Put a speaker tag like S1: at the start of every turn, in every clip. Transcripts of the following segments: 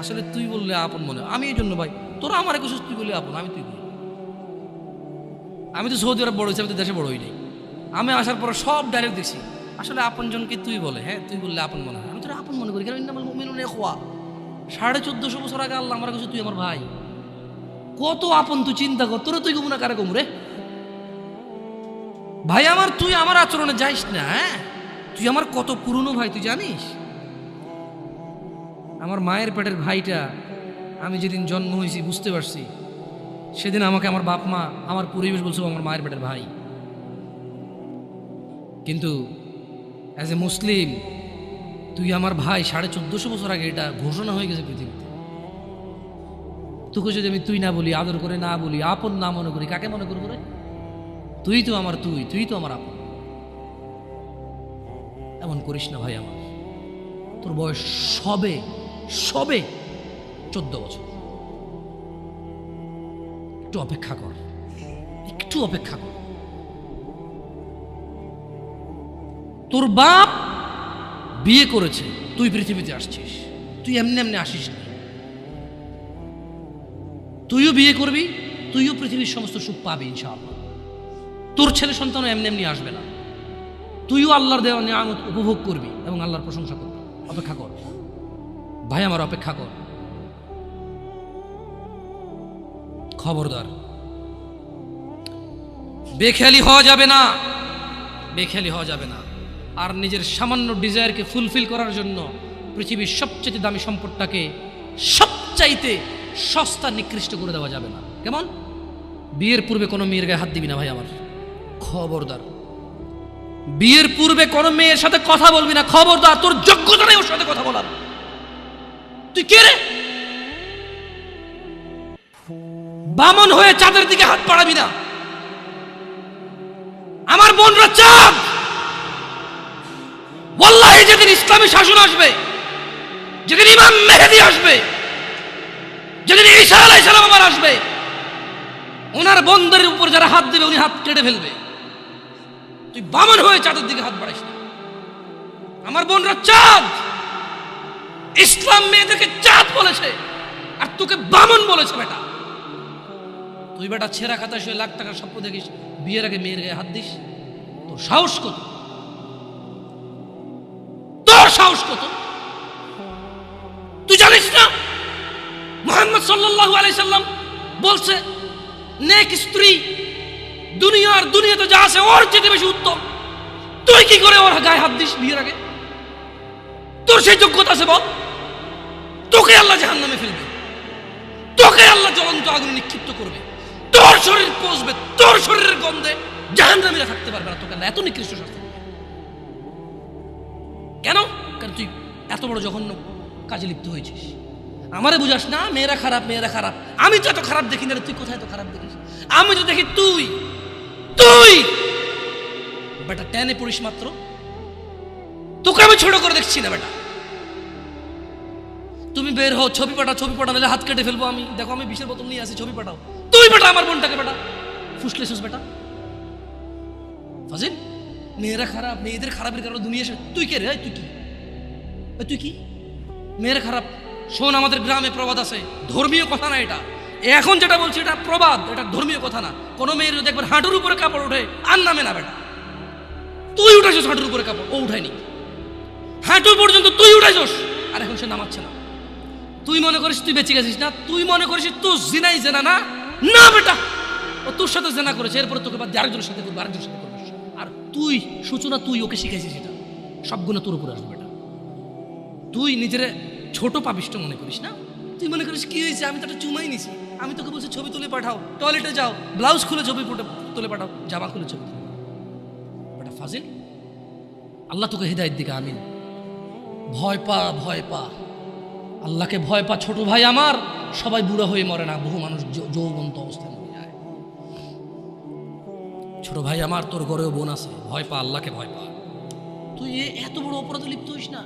S1: আসলে তুই বললে আপন মনে হয়। আমি এই জন্য ভাই তোরা আমার কিছু তুই বললে আপন, আমি তুই বলি। আমি তো সৌদি আরব বড় হয়েছি, আমি তো দেশে বড় হই নাই। আমি আসার পর সব ডাইরেক্ট দেখছি আসলে আপন জনকে তুই বলে, হ্যাঁ তুই বললে আপন মনে হয়। আমি তোরা আপন মনে করি, কারণ ইন্নামাল মুমিনুনা ইখওয়া। 1450 বছর আগে আল্লাহ আমার কাছে তুই আমার ভাই। কত আপন তুই চিন্তা কর, তোরা তুই কমু না কারে কমু রে ভাই আমার। তুই আমার আচরণে যাইস না, হ্যাঁ তুই আমার কত পুরনো ভাই তুই জানিস। আমার মায়ের পেটের ভাইটা আমি যেদিন জন্ম হয়েছি বুঝতে পারছি, সেদিন আমাকে আমার বাপ মা আমার পরিবেশ বলছে আমার মায়ের পেটের ভাই। কিন্তু অ্যাজ এ মুসলিম তুই আমার ভাই। 1450 বছর আগে এটা ঘোষণা হয়ে গেছে পৃথিবীতে। তোকে যদি আমি তুই না বলি, আদর করে না বলি, আপন না মনে করি, কাকে মনে করবো রে? তুই তো আমার তুই তো আমার আপন। এমন করিস না ভাই আমার। তোর বয়স সবে সবে 14 বছর। একটু অপেক্ষা কর, একটু অপেক্ষা কর। তোর বাপ বিয়ে করেছে, তুই পৃথিবীতে আসছিস। তুই এমনি এমনি আসিস না। তুইও বিয়ে করবি, তুইও পৃথিবীর সমস্ত সুখ পাবি ইনশাআল্লাহ। তোর ছেলে সন্তানও এমনি এমনি আসবে না। তুইও আল্লাহর দেওয়া নিয়ামত উপভোগ করবি এবং আল্লাহর প্রশংসা করবি। অপেক্ষা কর ভাই আমার, অপেক্ষা কর। খবরদার, বেখেয়ালি হওয়া যাবে না, বেখেয়ালি হওয়া যাবে না। আর নিজের সামান্য ডিজায়ারকে ফুলফিল করার জন্য পৃথিবীর সবচেয়ে দামি সম্পদটাকে সবচাইতে সস্তা নিকৃষ্ট করে দেওয়া যাবে না। কেমন? বিয়ের পূর্বে কোনো মেয়ের গায়ে হাত দিবি না ভাই আমার, খবরদার। বিয়ের পূর্বে কোনো মেয়ের সাথে কথা বলবি না, খবরদার। তোর যোগ্যতা নেই ওর সাথে কথা বলার। তুই কে রে? বামন হয়ে চাঁদের দিকে হাত বাড়াবি না। আমার বোনরা চাঁদ। ওয়াল্লাহি যেদিন ইসলামী শাসন আসবে, যেদিন ইমাম মেহেদী আসবে, যেদিন ঈসা আলাইহিস সালাম আবার আসবে, ওনার বন্ধের উপর যারা হাত দেবে উনি হাত কেটে ফেলবে। তুই বামন হয়ে চাঁদের দিকে হাত বাড়াইস না। আমার বোনরা চাঁদ। ইসলাম মেয়েদেরকে চাঁদ বলেছে আর তোকে বামন বলেছে বেটা। তুই বেটা ছেঁড়া খাতা শুয়ে লাখ টাকার স্বপ্ন দেখিস, বিয়ের আগে মেয়ের গায়ে হাত দিস। তোর সাহস কত? তোর সাহস কত? তুই জানিস না মুহাম্মদ সাল্লাল্লাহু আলাইহি সাল্লাম বলছে নেক স্ত্রী দুনিয়াতে যা আছে ওর চেয়ে বেশি উত্তম। তুই কি করে ওর গায়ে হাত দিস বিয়ের আগে? তোর সেই যোগ্যতা আছে বল? তোকে আল্লাহ জাহান্নামে ফেলবে, তোকে আল্লাহ জ্বলন্ত আগুনে নিক্ষিপ্ত করবে, তোর শরীর পচবে, তোর শরীরের গন্ধে জাহান্নামীরা থাকতে পারবে না। তোকে আল্লাহ এত নিকৃষ্ট শাস্তি দেবে কেন? কারণ তুই এত বড় জঘন্য কাজে লিপ্ত হয়েছিস। আমারে বুঝাস না মেয়েরা খারাপ, মেয়েরা খারাপ। আমি তো এত খারাপ দেখি না, তুই কোথায় তো খারাপ দেখিস? আমি তো দেখি তুই তুই বেটা টেনে পড়িস মাত্র। তোকে আমি ছোট করে দেখছি না বেটা। তুমি বের হও, ছবি পাঠাও, ছবি পাঠালে হাত কেটে ফেলবো আমি। দেখো আমি বিষের বোতল নিয়ে আসি, ছবি পাঠাও। তুই বেটা আমার বোনটাকে বেটা ফুসলেছিস বেটা ফাজিল। মেয়েরা খারাপ, মেয়েদের খারাপের কারণে দুনিয়া। তুই কে রে? তুই কি? তুই কি? মেয়েরা খারাপ? শোন, আমাদের গ্রামে প্রবাদ আছে, ধর্মীয় কথা না এটা। এখন যেটা বলছি এটা প্রবাদ, এটা ধর্মীয় কথা না। কোনো মেয়ের যদি একবার হাঁটুর উপরে কাপড় ওঠে আর নামে না বেটা। তুই উঠেছিস হাঁটুর উপরে কাপড়, ও উঠায়নি। হাঁটু পর্যন্ত তুই উঠেছিস আর এখন সে নামাচ্ছে না। তুই মনে করিস তুই বেঁচে গেছিস না? তুই মনে করিস তুই জিনাই জেনা না? না বেটা, ও তোর সাথে জেনা করেছে, এরপরে তোকে বাদ দিয়ে আরেকজনের সাথে করবে, আরেকজনের সাথে করবে। আর তুই সূচনা, তুই ওকে শিখাইছিস, এটা সব গুণ তোর উপরে আসবে বেটা। তুই নিজের ছোট পাপিষ্ট মনে করিস না? তুই মনে করিস কি হয়েছে, আমি তো একটা চুমাই নিছি। আমি তোকে বলছি ছবি তুলে পাঠাও, টয়লেটে যাও, ব্লাউজ খুলে ছবি তুলে পাঠাও, জামা খুলে ছবি তুলে বেটা ফাজিল। আল্লাহ তোকে হেদায়েত দিকে আমিন। ভয় পা, ভয় পা, আল্লাহকে ভয় পা ছোট ভাই আমার। সবাই বুড়া হয়ে মরে না, বহু মানুষ যৌবন্ত অবস্থায় মরে যায়। ছোট ভাই আমার, তোর ঘরেও বোন আছে, ভয় পা, আল্লাহকে ভয় পা। তুই এত বড় অপরাধে লিপ্ত হইস না।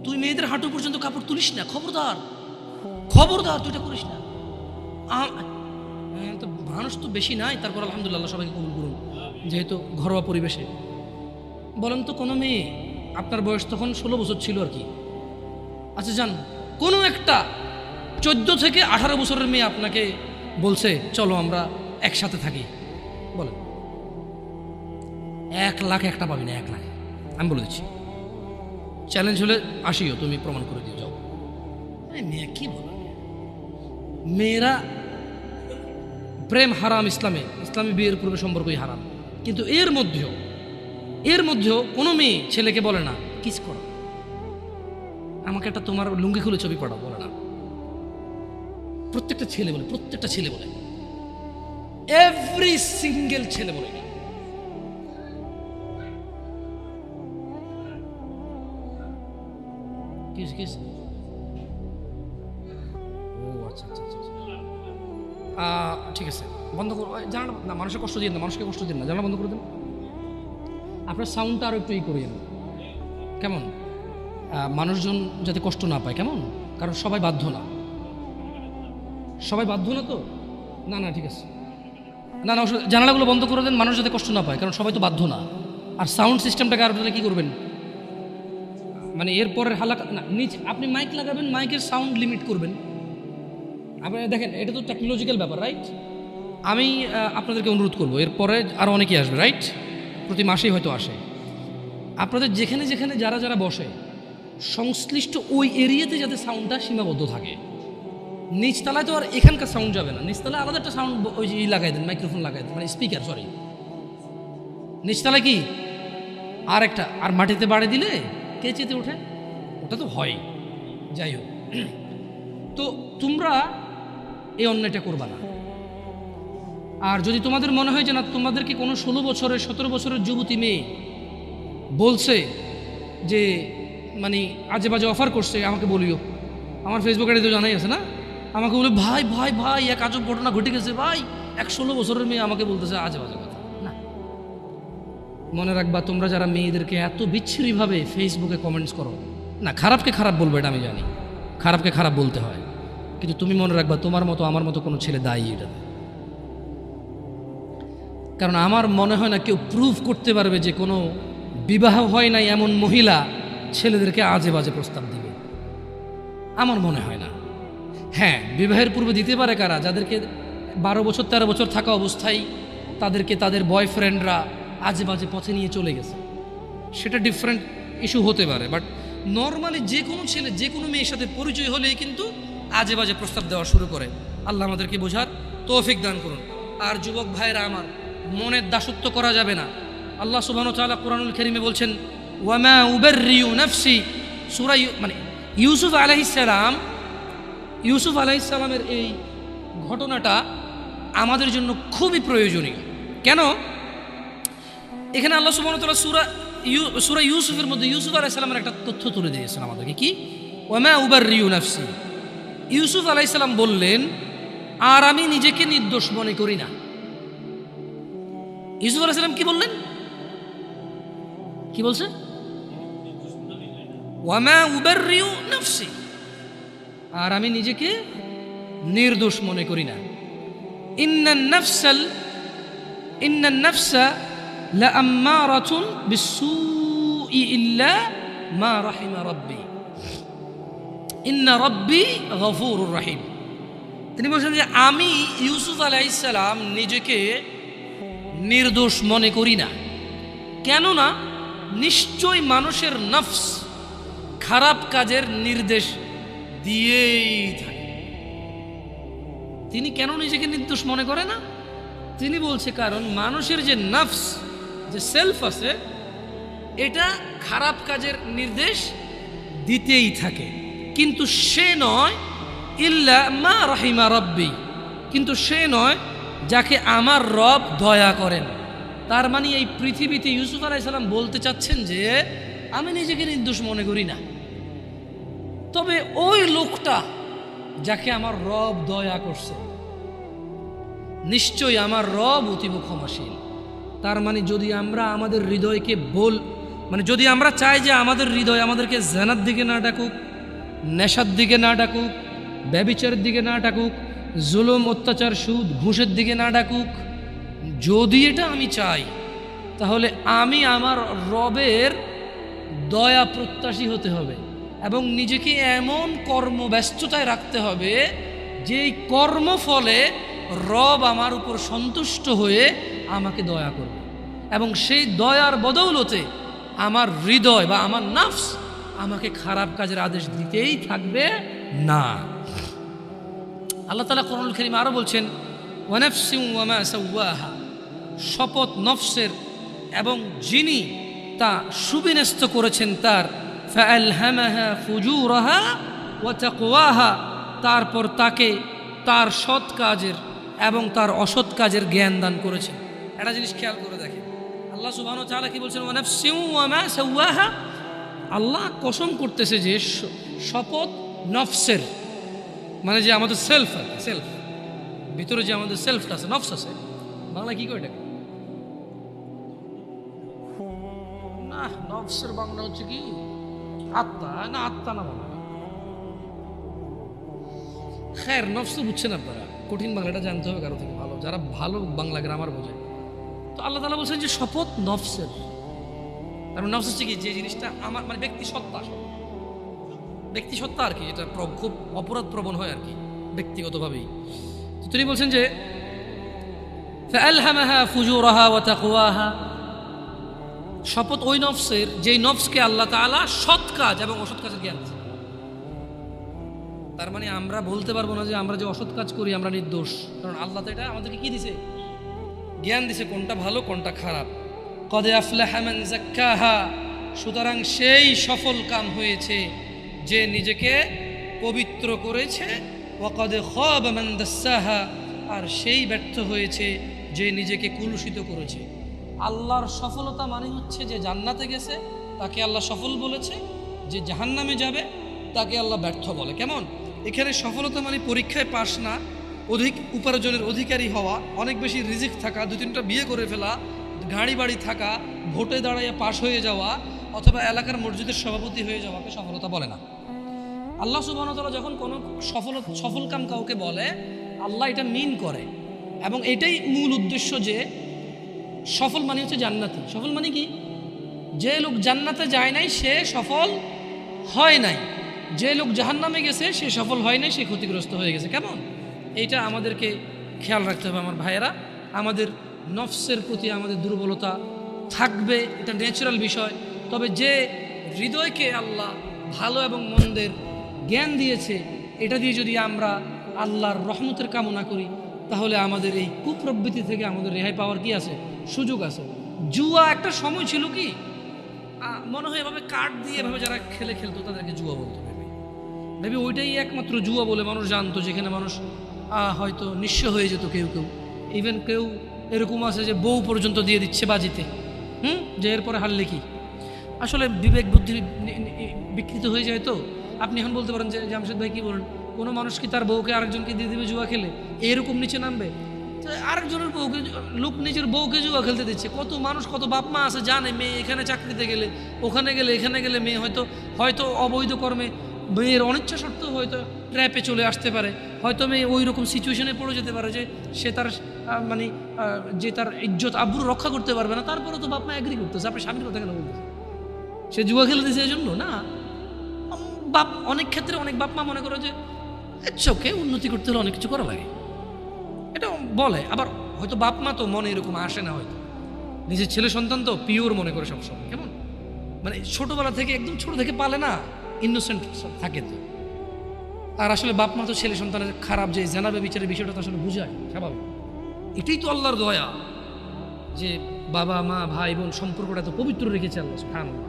S1: তুই মেয়েদের হাঁটু পর্যন্ত কাপড় তুলিস না, খবরদার, খবরদার, তুই এটা করিস না। তো মানুষ তো বেশি নাই, তারপর আলহামদুলিল্লাহ সবাইকে কবুল করুন, যেহেতু ঘরোয়া পরিবেশে। বলেন তো কোনো মেয়ে, আপনার বয়স তখন 16 বছর ছিল আর কি। আচ্ছা যান, কোনো একটা 14 থেকে 18 বছরের মেয়ে আপনাকে বলছে চলো আমরা একসাথে থাকি, বলেন 1 লাখ একটা পাবি না, 1 লাখ আমি বলে দিচ্ছি। চ্যালেঞ্জ হলে আসিও, তুমি প্রমাণ করে দিয়ে যাও। মেয়ে কি বলো, মেয়েরা প্রেম হারাম ইসলামে, ইসলামী বিয়ের পূর্বে সম্পর্কই হারাম। কিন্তু এর মধ্যেও কোনো মেয়ে ছেলেকে বলে না কিস করো, আমাকে একটা তোমার লুঙ্গি খুলে ছবি পাঠাও, বলে না। প্রত্যেকটা ছেলে বলে, এভরি সিঙ্গেল ছেলে বলে না। কিস ও আচ্ছা, ঠিক আছে, বন্ধ করো, জানা না, মানুষের কষ্ট দিন না, মানুষকে কষ্ট দিন না, জানা বন্ধ করে দেন। আপনার সাউন্ডটা আরও একটু করিয়েন, কেমন? মানুষজন যাতে কষ্ট না পায়, কেমন? কারণ সবাই বাধ্য না তো। না ঠিক আছে, না জানালাগুলো বন্ধ করে দেন, মানুষ যাতে কষ্ট না পায়, কারণ সবাই তো বাধ্য না। আর সাউন্ড সিস্টেমটাকে আর কি করবেন, মানে এরপরের হালাকা না নিচে আপনি মাইক লাগাবেন, মাইকের সাউন্ড লিমিট করবেন। আপনি দেখেন এটা তো টেকনোলজিক্যাল ব্যাপার, রাইট? আমি আপনাদেরকে অনুরোধ করবো, এরপরে আরও অনেকেই আসবে, রাইট? প্রতি মাসেই হয়তো আসে। আপনাদের যেখানে যারা বসে সংশ্লিষ্ট ওই এরিয়াতে যাতে সাউন্ডটা সীমাবদ্ধ থাকে। নিচতলায় তো আর এখানকার সাউন্ড যাবে না, নিচতলায় আলাদা একটা সাউন্ড ওই যে লাগাই দেন, মাইক্রোফোন লাগাই দেন, মানে স্পিকার, সরি নিচতলায় কি আর একটা, আর মাটিতে বাড়ি দিলে কে চেতে ওঠে, ওটা তো হয়। যাই হোক, তো তোমরা এই অন্যায়টা করবা না। আর যদি তোমাদের মনে হয় যে না, তোমাদেরকে কোনো 16 বছরের 17 বছরের যুবতী মেয়ে বলছে যে মানে আজে বাজে অফার করছে, আমাকে বলিও। আমার ফেসবুক আইডি তো জানাই আছে না, আমাকে বলে ভাই এক আজব ঘটনা ঘটে গেছে ভাই, 16 বছরের মেয়ে আমাকে বলতেছে আজে বাজে কথা। না, মনে রাখবা, তোমরা যারা মেয়েদেরকে এত বিচ্ছিরিভাবে ফেসবুকে কমেন্টস করো না, খারাপকে খারাপ বলবে এটা আমি জানি, খারাপকে খারাপ বলতে হয়, কিন্তু তুমি মনে রাখবা তোমার মতো আমার মতো কোনো ছেলে দায়ী এটা। কারণ আমার মনে হয় না কেউ প্রুভ করতে পারবে যে কোনো বিবাহ হয় নাই এমন মহিলা ছেলেদেরকে আজে বাজে প্রস্তাব দিবে, আমার মনে হয় না। হ্যাঁ, বিবাহের পূর্বে দিতে পারে কারা, যাদেরকে 12 বছর 13 বছর থাকা অবস্থায় তাদেরকে তাদের বয়ফ্রেন্ডরা আজে বাজে পথে নিয়ে চলে গেছে, সেটা ডিফারেন্ট ইস্যু হতে পারে। বাট নর্মালি যে কোনো ছেলে যে কোনো মেয়ের সাথে পরিচয় হলেই কিন্তু আজে বাজে প্রস্তাব দেওয়া শুরু করে। আল্লাহ আমাদেরকে বোঝার তৌফিক দান করুন। আর যুবক ভাইরা আমার, মনের দাসত্ব করা যাবে না। আল্লাহ সুবহানাহু ওয়া তাআলা কুরআনুল কারীমে বলছেন, ওয়ামা উবাররিউ নাফসি, সূরা মানে ইউসুফ আলাইহিস সালামের এই ঘটনাটা আমাদের জন্য খুবই প্রয়োজনীয়। কেন? এখানে আল্লাহ সুবহানাহু ওয়া তাআলা সূরা ইউসুফের মধ্যে ইউসুফ আলাইহিস সালামের একটা তথ্য তুলে দিয়েছেন আমাদেরকে। কি? ওয়ামা উবাররিউ নাফসি, ইউসুফ আলাইহিস সালাম বললেন, আর আমি নিজেকে নির্দোষ মনে করি না। ইউসুফ আলাইহিস সালাম কি বললেন? কি বলছে? ওয়ামা উবাররিউ নাফসি, আর আমি নিজেকে নির্দোষ মনে করি না। ইন্নান নাফসা লাআম্মারাতুন বিসসুই ইল্লা মা রাহিমা রাব্বি ইন্না রাব্বি গফুরুর রহিম। তিনি বলছেন যে আমি ইউসুফ আলাইহিস সালাম নিজেকে নির্দোষ মনে করি না, কেননা নিশ্চয় মানুষের নফস খারাপ কাজের নির্দেশ দিয়েই থাকে। তিনি কেন নিজেকে নির্দোষ মনে করে না? তিনি বলছে কারণ মানুষের যে নফস, যে সেলফ আছে, এটা খারাপ কাজের নির্দেশ দিতেই থাকে, কিন্তু সে নয় ইল্লা মা রাহিমা রাব্বি, কিন্তু সে নয় যাকে আমার রব দয়া করেন। তার মানে এই পৃথিবীতে ইউসুফ আলাইহিস সালাম বলতে চাচ্ছেন যে আমি নিজেকে নির্দোষ মনে করি না, তবে ওই লোকটা যাকে আমার রব দয়া করছে, নিশ্চয়ই আমার রব অতীব ক্ষমাশীল। তার মানে যদি আমরা আমাদের হৃদয়কে যদি আমরা চাই যে আমাদের হৃদয় আমাদেরকে জানার দিকে না ডাকুক, নেশার দিকে না ডাকুক, ব্যভিচারের দিকে না ডাকুক, জুলুম অত্যাচার সুদ ঘুষের দিকে না ডাকুক, যদি এটা আমি চাই, তাহলে আমি আমার রবের দয়া প্রত্যাশী হতে হবে। এবং নিজেকে এমন কর্মব্যস্ততায় রাখতে হবে যেই কর্মফলে রব আমার উপর সন্তুষ্ট হয়ে আমাকে দয়া করবে, এবং সেই দয়ার বদৌলতে আমার হৃদয় বা আমার নফস আমাকে খারাপ কাজের আদেশ দিতেই থাকবে না। আল্লাহ তাআলা কোরআনুল কারীমে আরো বলছেন, ওয়া নাফসিন ওয়া মা সাওয়াহা, শপথ নফসের এবং যিনি তা সুবিন্যস্ত করেছেন তার, ফাআলহামাহা ফুজুরাহা ওয়া তাকওয়াহা, তারপর তাকে তার সৎ কাজের এবং তার অসৎ কাজের জ্ঞান দান করেছেন। একটা জিনিস খেয়াল করে দেখেন, আল্লাহ সুবহানাহু ওয়া তাআলা কি বলছেন, ওয়া নাফসিন ওয়া মা সাওয়াহা। আল্লাহ কসম করতেছে যে শপথ নফসের, মানে যে আমাদের সেলফ ভিতরে যে আমাদের সেলফটা আছে, নফস আছে, বাংলা কি করে এটাকে? না, নফসের বাংলা হচ্ছে কি আত্মা, না আত্মা না বাংলা। খের, নফস তো বুঝছেন আপনারা, কঠিন বাংলাটা জানতে হবে কারো থেকে ভালো, যারা ভালো বাংলা গ্রামার বোঝে। তো আল্লাহ তাআলা বলছেন যে শপথ নফসের, কারণ নফস হচ্ছে কি যে জিনিসটা আমার মানে ব্যক্তি সত্তা আর কি, এটা খুব অপরাধ প্রবণ হয় আর কি ব্যক্তিগতভাবেই। তো তিনি বলছেন যে ফাআলহামাহা ফুজুরাহা ওয়া তাকওয়াহা, শপথ ওই নফসের যেই নফসকে আল্লাহ তাআলা সৎ কাজ এবং অসৎ কাজের জ্ঞান দিয়েছেন। তার মানে আমরা বলতে পারবো না যে আমরা যে অসৎ কাজ করি আমরা নির্দোষ, কারণ আল্লাহ তো এটা আমাদেরকে কি দিছে? জ্ঞান দিছে, কোনটা ভালো কোনটা খারাপ। কদ আফলাহা মান যাক্কাহা, সুতরাং সেই সফল কাম হয়েছে যে নিজেকে পবিত্র করেছে। ওয়া কদ খাবা মান দাসসাহা, আর সেই ব্যর্থ হয়েছে যে নিজেকে কুলুষিত করেছে। আল্লাহর সফলতা মানে হচ্ছে যে জান্নাতে গেছে তাকে আল্লাহ সফল বলেছে, যে জাহান্নামে যাবে তাকে আল্লাহ ব্যর্থ বলে। কেমন? এখানে সফলতা মানে পরীক্ষায় পাস না, অধিক উপার্জনের অধিকারী হওয়া, অনেক বেশি রিজিক থাকা, 2-3টা বিয়ে করে ফেলা, গাড়ি বাড়ি থাকা, ভোটে দাঁড়াইয়া পাশ হয়ে যাওয়া, অথবা এলাকার মসজিদের সভাপতি হয়ে যাওয়াকে সফলতা বলে না। আল্লাহ সুবহানাহু ওয়া তাআলা যখন কোনো সফল কাম কাউকে বলে, আল্লাহ এটা মিন করে, এবং এটাই মূল উদ্দেশ্য যে সফল মানে হচ্ছে জান্নাতি। সফল মানে কি? যে লোক জান্নাতে যায় নাই সে সফল হয় নাই, যে লোক জাহান্নামে গেছে সে সফল হয় নাই, সে ক্ষতিগ্রস্ত হয়ে গেছে। কেমন? এইটা আমাদেরকে খেয়াল রাখতে হবে আমার ভাইয়েরা। আমাদের নফসের প্রতি আমাদের দুর্বলতা থাকবে, এটা ন্যাচারাল বিষয়। তবে যে হৃদয়কে আল্লাহ ভালো এবং মন্দের জ্ঞান দিয়েছে, এটা দিয়ে যদি আমরা আল্লাহর রহমতের কামনা করি, তাহলে আমাদের এই কুপ্রবৃত্তি থেকে আমাদের রেহাই পাওয়ার কি আছে? সুযোগ আছে। জুয়া একটা সময় ছিল কি মনে হয় এভাবে কার্ড দিয়ে এভাবে যারা খেলতো তাদেরকে জুয়া বলতো, মেবি ওইটাই একমাত্র জুয়া বলে মানুষ জানতো, যেখানে মানুষ হয়তো নিঃস্ব হয়ে যেত। কেউ ইভেন কেউ এরকম আছে যে বউ পর্যন্ত দিয়ে দিচ্ছে বাজিতে, যে এরপরে হারলে কি। আসলে বিবেক বুদ্ধি বিকৃত হয়ে যায়। তো আপনি এখন বলতে পারেন যে জামশেদ ভাই কি বলেন, কোনো মানুষ কি তার বউকে আরেকজনকে দিয়ে দিবে জুয়া খেলে? এরকম নিচে নামবে? আরেকজনের বউকে, লোক নিজের বউকে জুয়া খেলতে দিচ্ছে। কত মানুষ, কত বাপ মা আছে জানে মেয়ে এখানে চাকরিতে গেলে, ওখানে গেলে, এখানে গেলে মেয়ে হয়তো অবৈধ কর্মে, মেয়ের অনিচ্ছা সত্ত্বেও হয়তো ট্র্যাপে চলে আসতে পারে, হয়তো মেয়ে ওই রকম সিচুয়েশনে পড়ে যেতে পারে যে সে তার মানে যে তার ইজ্জত আব্রু রক্ষা করতে পারবে না। তারপরে তো বাপ মা এগ্রি করতেছে। আপনি স্বামীর কথা কেন বলতেছে? সে জুয়া খেলে দিয়েছে এই জন্য না। অনেক ক্ষেত্রে অনেক বাপ মা মনে করে যে চোখে উন্নতি করতে হলে অনেক কিছু করা লাগে, এটা বলে। আবার হয়তো বাপ মা তো মনে এরকম আসে না, হয়তো নিজের ছেলে সন্তান তো পিওর মনে করে সবসময়। কেমন মানে ছোটবেলা থেকে, একদম ছোট থেকে পালে না, ইনোসেন্ট থাকে তো। আর আসলে বাপ মা তো ছেলে সন্তানের খারাপ যে জানাবে বিচারের বিষয়টা তো আসলে বুঝায়, স্বাভাবিক। এটাই তো আল্লাহর দয়া যে বাবা মা ভাই বোন সম্পর্কটা তো পবিত্র রেখেছে আল্লাহ সুবহানাল্লাহ।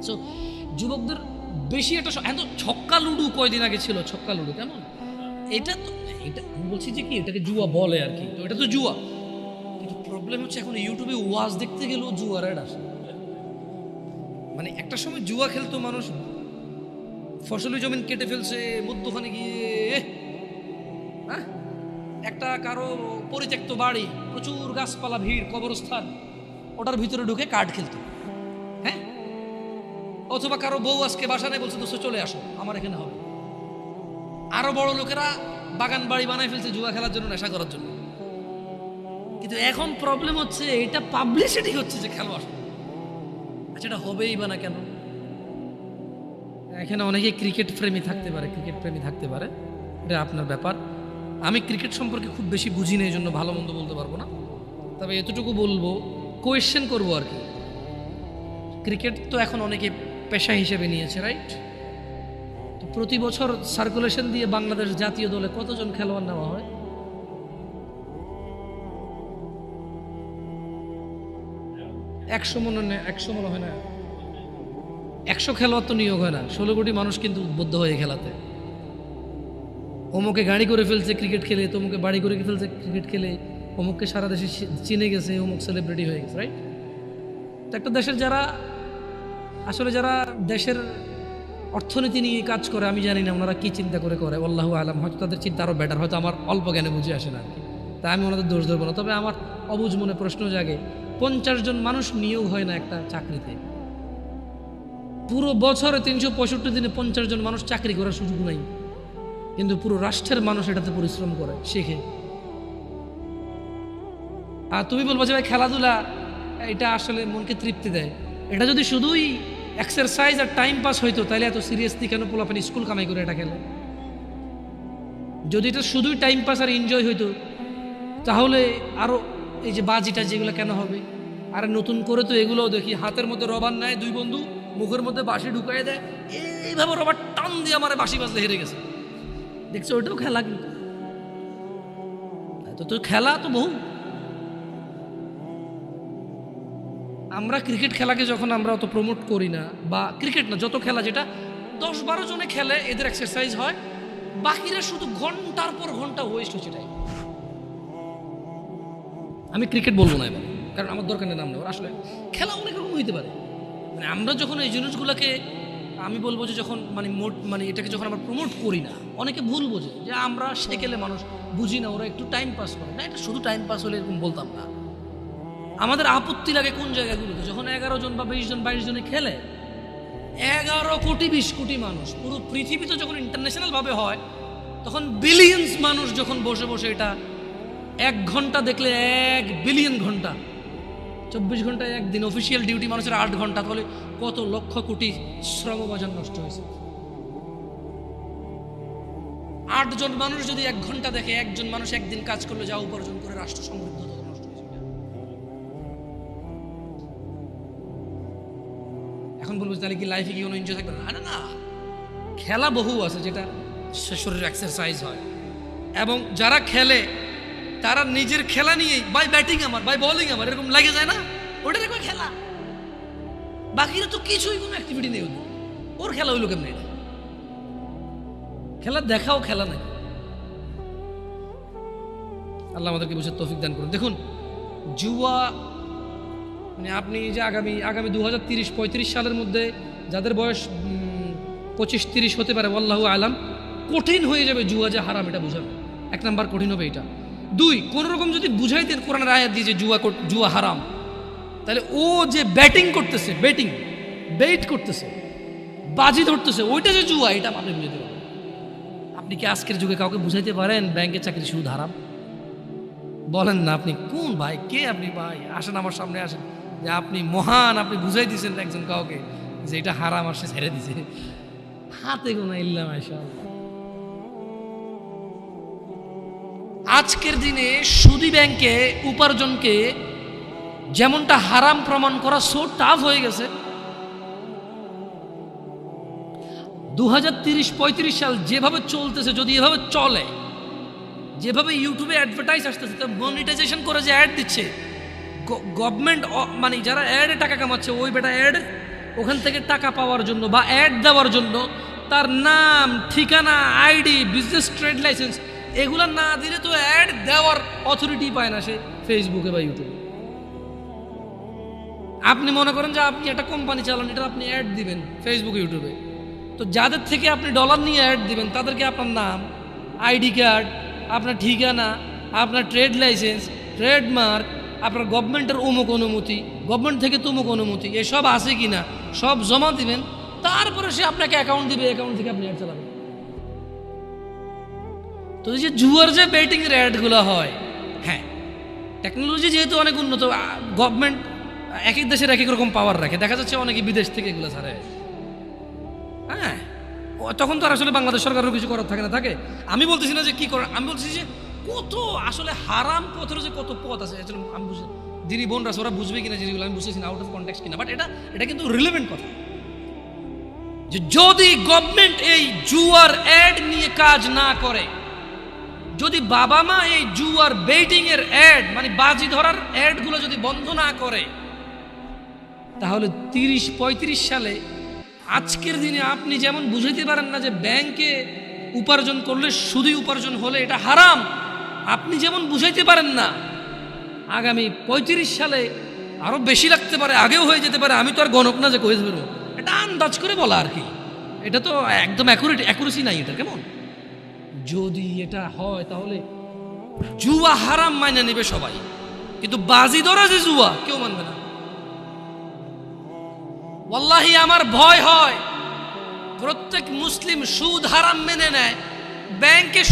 S1: সো যুবকদের বেশি একটা ছক্কা লুডু কয়দিন আগে ছিল, ছক্কা লুডু। কেমন? এটা আমি বলছি যে কি এটাকে জুয়া বলে আর কি, তো এটা তো জুয়া। কিন্তু প্রবলেম হচ্ছে এখন ইউটিউবে ওয়াজ দেখতে গেলেও জুয়ার অ্যাড আসে। মানে একটা সময় জুয়া খেলতো মানুষ, ফসলি জমিন কেটে ফেলছে মধ্যখানে গিয়ে, হ্যাঁ, একটা কারো পরিত্যক্ত বাড়ি, প্রচুর গাছপালা, ভিড়, কবরস্থান, ওটার ভিতরে ঢুকে কার্ড খেলতো। হ্যাঁ, অথবা কারো বউ আজকে বাসা নেই, বলছে দোস্ত চলে আসো আমার এখানে হবে। আরো বড় লোকেরা বাগান বাড়ি বানায় ফেলছে জুয়া খেলার জন্য, নেশা করার জন্য। কিন্তু এখন প্রবলেম হচ্ছে এটা পাবলিসিটি হচ্ছে যে খেলো আসো। আচ্ছা, এটা হবেই বা না কেন? এখানে অনেকে ক্রিকেট প্রেমী থাকতে পারে, এটা আপনার ব্যাপার। আমি ক্রিকেট সম্পর্কে খুব বেশি বুঝি না, এই জন্য ভালো মন্দ বলতে পারবো না। তবে এতটুকু বলবো, কোয়েশ্চেন করবো আর কি। ক্রিকেট তো এখন অনেকে পেশা হিসেবে নিয়েছে, রাইট? তো প্রতি বছর সার্কুলেশন দিয়ে বাংলাদেশ জাতীয় দলে কতজন খেলোয়াড় নেওয়া হয়? 100 মনে হয় না। 100 খেলোয়াড় তো নিয়োগ হয় না, 16 কোটি মানুষ কিন্তু উদ্বুদ্ধ হয়ে খেলাতে। অমুকে গাড়ি করে ফেলছে ক্রিকেট খেলে, তমুকে বাড়ি করে ফেলছে ক্রিকেট খেলে, অমুককে সারা দেশে চিনে গেছে, অমুক সেলিব্রিটি হয়ে গেছে, রাইট? তো একটা দেশের যারা দেশের অর্থনীতি নিয়ে কাজ করে, আমি জানি না ওনারা কি চিন্তা করে আল্লাহু আলাম, হয়তো তাদের চিন্তা আরও বেটার, হয়তো আমার অল্প জ্ঞানে বুঝে আসে না আর কি, তাই আমি ওনাদের দোষ ধরবো না। তবে আমার অবুঝ মনে প্রশ্ন জাগে, 50 জন মানুষ নিয়োগ হয় না একটা চাকরিতে, পুরো বছরে 365 দিনে 50 জন মানুষ চাকরি করার সুযোগ নাই, কিন্তু পুরো রাষ্ট্রের মানুষ এটাতে পরিশ্রম করে, শেখে। আর তুমি বলবো যে ভাই খেলাধুলা এটা আসলে মনকে তৃপ্তি দেয়, এটা যদি শুধুই এক্সারসাইজ আর টাইম পাস হইতো তাহলে এত সিরিয়াসলি কেন পোলাপানি স্কুল কামাই করে এটা খেলে? যদি এটা শুধুই টাইম পাস আর এনজয় হইতো তাহলে আরো এই যে বাজিটা যেগুলো কেন হবে? আর নতুন করে তো এগুলোও দেখি, হাতের মধ্যে রবার নেয় দুই বন্ধু, মুখের মধ্যে বাঁশি ঢুকাই দেয়, এইভাবে রবার টান দিয়ে আমার বাঁশি বাজলে হেরে গেছে, দেখছো? ওইটাও খেলা, কিন্তু তো খেলা তো বহু। আমরা ক্রিকেট খেলাকে যখন আমরা অত প্রমোট করি না, বা ক্রিকেট না যত খেলা যেটা 10-12 জনে খেলে, এদের এক্সারসাইজ হয়, বাকিরা শুধু ঘন্টার পর ঘন্টা ওয়েস্ট হচ্ছে। এটাই আমি ক্রিকেট বলবো না এবার, কারণ আমার দরকার নেই নাম নেওয়ার। আসলে খেলা অনেক রকম হইতে পারে, মানে আমরা যখন এই জিনিসগুলোকে, আমি বলবো যে যখন মানে এটাকে যখন আমরা প্রমোট করি না, অনেকে ভুল বোঝে যে আমরা সেকেলে মানুষ বুঝি না, ওরা একটু টাইম পাস করে না। এটা শুধু টাইম পাস হলে এরকম বলতাম না। আমাদের আপত্তি লাগে কোন জায়গাগুলোতে, যখন 11 জন বা 20 জন 22 জনে খেলে, 11 কোটি 20 কোটি মানুষ পুরো পৃথিবীতে যখন ইন্টারন্যাশনাল ভাবে হয়, তখন বিলিয়ন্স মানুষ যখন বসে বসে এটা 1 ঘন্টা দেখলে 1 বিলিয়ন ঘন্টা, 24 ঘন্টায় একদিন অফিসিয়াল ডিউটি মানুষের 8 ঘন্টা, তাহলে কত লক্ষ কোটি শ্রমবাজার নষ্ট হয়েছে। 8 জন মানুষ যদি 1 ঘন্টা দেখে, একজন মানুষ একদিন কাজ করলে যা উপার্জন করে রাষ্ট্র সমৃদ্ধ, তত নষ্ট হয়েছে। এখন বলবো তাহলে কি লাইফে কি কোনো এনজয় থাকবে না? না, খেলা বহু আছে যেটা শরীরের এক্সারসাইজ হয়, এবং যারা খেলে তারা নিজের খেলা নিয়েই, বাই ব্যাটিং আমার, বাই বোলিং আমার, এরকম লাগে যায় না, ওটা দেখো খেলা। বাকিরা তো কিছুই কোনো অ্যাক্টিভিটি নেই, ওর খেলা হইলো কেমন? এটা খেলা দেখাও খেলা নাই। আল্লাহ আমাদেরকে বুঝে তৌফিক দান করুন। দেখুন, জুয়া মানে আপনি যে আগামী 2030-35 সালের মধ্যে যাদের বয়স 25-30 হতে পারে, আল্লাহু আলাম, কঠিন হয়ে যাবে জুয়া যে হারাম এটা বুঝাবে। 1 নাম্বার কঠিন হবে এটা। 2, কোন রকম যদি বুঝাইতেন কোরআনের আয়াত দিয়ে যে জুয়া হারাম, তাহলে ও যে ব্যাটিং করতেছে, বেট করতেছে, বাজি ধরতেছে, ওইটা যে জুয়া, এটা আপনি বুঝাইতে পারেন। আপনি কি আজকের যুগে কাউকে বুঝাইতে পারেন ব্যাংকের চাকরি সুদ হারাম? বলেন না, আপনি কোন ভাই, কে আপনি? ভাই আসেন আমার সামনে, আসেন, যে আপনি মহান, আপনি বুঝাই দিয়েছেন একজন কাউকে যে এটা হারাম, আর সে ছেড়ে দিছে। হাতে গোনা ইল্লা মাশাআল্লাহ। আজকের দিনে সুদী ব্যাংকে উপার্জনকে যেমনটা হারাম প্রমাণ করা সো টাফ হয়ে গেছে, 2030-35 সাল যেভাবে চলতেছে, যদি এভাবে চলে, যেভাবে ইউটিউবে অ্যাডভার্টাইজ আসতেছে, মনিটাইজেশন করে যে অ্যাড দিচ্ছে গভর্নমেন্ট, মানে যারা অ্যাডে টাকা কামাচ্ছে, ওই বেটা অ্যাড ওখান থেকে টাকা পাওয়ার জন্য বা অ্যাড দেওয়ার জন্য তার নাম, ঠিকানা, আইডি, বিজনেস ট্রেড লাইসেন্স এগুলা না দিলে তো অ্যাড দেওয়ার অথরিটি পায় না সে ফেসবুকে বা ইউটিউবে। আপনি মনে করেন যে আপনি একটা কোম্পানি চালান, এটা আপনি অ্যাড দিবেন ফেসবুকে, ইউটিউবে, তো যাদের থেকে আপনি ডলার নিয়ে অ্যাড দিবেন তাদেরকে আপনার নাম, আইডি কার্ড, আপনার ঠিকানা, আপনার ট্রেড লাইসেন্স, ট্রেডমার্ক, আপনার গভর্নমেন্টের অমুক অনুমতি, গভর্নমেন্ট থেকে তমুক অনুমতি, এসব আছে কি না সব জমা দিবেন, তারপরে সে আপনাকে অ্যাকাউন্ট দিবে, অ্যাকাউন্ট থেকে আপনি অ্যাড চালাবেন। তো এই যে জুয়ার যে ব্যাটিংয়ের অ্যাডগুলো হয়, হ্যাঁ, টেকনোলজি যেহেতু অনেক উন্নত, গভর্নমেন্ট এক এক দেশের এক এক রকম পাওয়ার রাখে, দেখা যাচ্ছে অনেকে বিদেশ থেকে এগুলো ছাড়ে, হ্যাঁ, তখন তো আর আসলে বাংলাদেশ সরকারের কিছু করার থাকে না, থাকে। আমি বলতেছি না যে কি করার, আমি বলতেছি যে কত আসলে হারাম পথের যে কত পথ আছে। আসলে আমি বুঝি দিদি বোনরা ওরা বুঝবে কিনা জিনিসগুলো আমি বুঝতেছি না, আউট অফ কনটেক্সট কিনা, বাট এটা কিন্তু রিলেভেন্ট কথা। যে যদি গভর্নমেন্ট এই জুয়ার অ্যাড নিয়ে কাজ না করে, যদি বাবা মা এই জুয়ার বেটিং এর অ্যাড মানে বাজি ধরার অ্যাডগুলো যদি বন্ধ না করে, তাহলে 30-35 সালে আজকের দিনে আপনি যেমন বুঝাইতে পারেন না যে ব্যাংকে উপার্জন করলে সুদী উপার্জন হলে এটা হারাম, আপনি যেমন বুঝাইতে পারেন না, আগামী 35 সালে আরো বেশি লাগতে পারে, আগেও হয়ে যেতে পারে। আমি তো আর গণক না যে কয়ে দেবো, এটা আন্দাজ করে বলা আর কি। এটা তো একদম অ্যাকুরেসি নাই এটা। কেমন যদি এটা হয় তাহলে জুয়া হারাম মাইনে নেবে সবাই, কিন্তু বাজি ধরা যে জুয়া কেউ মানবে না। ওয়াল্লাহি আমার ভয় হয় প্রত্যেক মুসলিম সুদ হারাম মেনে নেয়,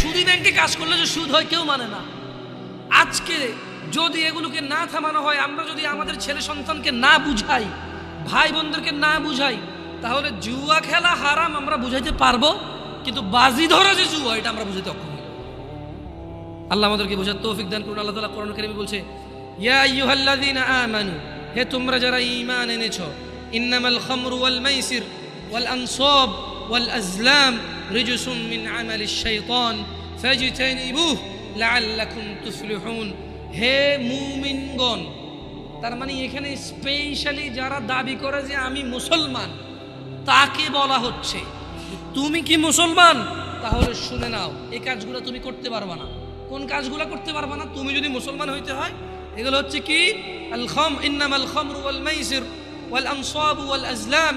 S1: সুদী ব্যাংকে কাজ করলে যে সুদ হয় কেউ মানে না। আজকে যদি এগুলোকে না থামানো হয়, আমরা যদি আমাদের ছেলে সন্তানকে না বুঝাই, ভাই বোনদেরকে না বুঝাই, তাহলে জুয়া খেলা হারাম আমরা বুঝাইতে পারবো, কিন্তু বাজি ধরা যে জুয়া এটা আমরা বুঝাইতে অক্ষম। আল্লাহ আমাদেরকে বোঝার তৌফিক দান করুন। আল্লাহ তাআলা কোরআন কারীমে বলছে, ইয়া আইয়ুহাল্লাযীনা আমানু, হে তোমরা যারা ঈমান এনেছো, ইন্নামাল খামরু ওয়াল মাইসির ওয়াল আনসাব ওয়াল আজলাম রিজসুম মিন আমালিশ শাইতান ফাজতানিবুহু লাআল্লাকুম তুফলিহুন। হে মুমিনগণ, তার মানে এখানে স্পেশালি যারা দাবি করে যে আমি মুসলমান তাকে বলা হচ্ছে, তুমি কি মুসলমান? তাহলে শুনে নাও, এই কাজগুলো তুমি করতে পারবা না। কোন কাজগুলো করতে পারবা না? তুমি যদি মুসলমান হইতে হয়, এগুলো হচ্ছে কি? ইন্নামাল খামরু ওয়াল মাইসির ওয়াল আনসাব ওয়াল আজলাম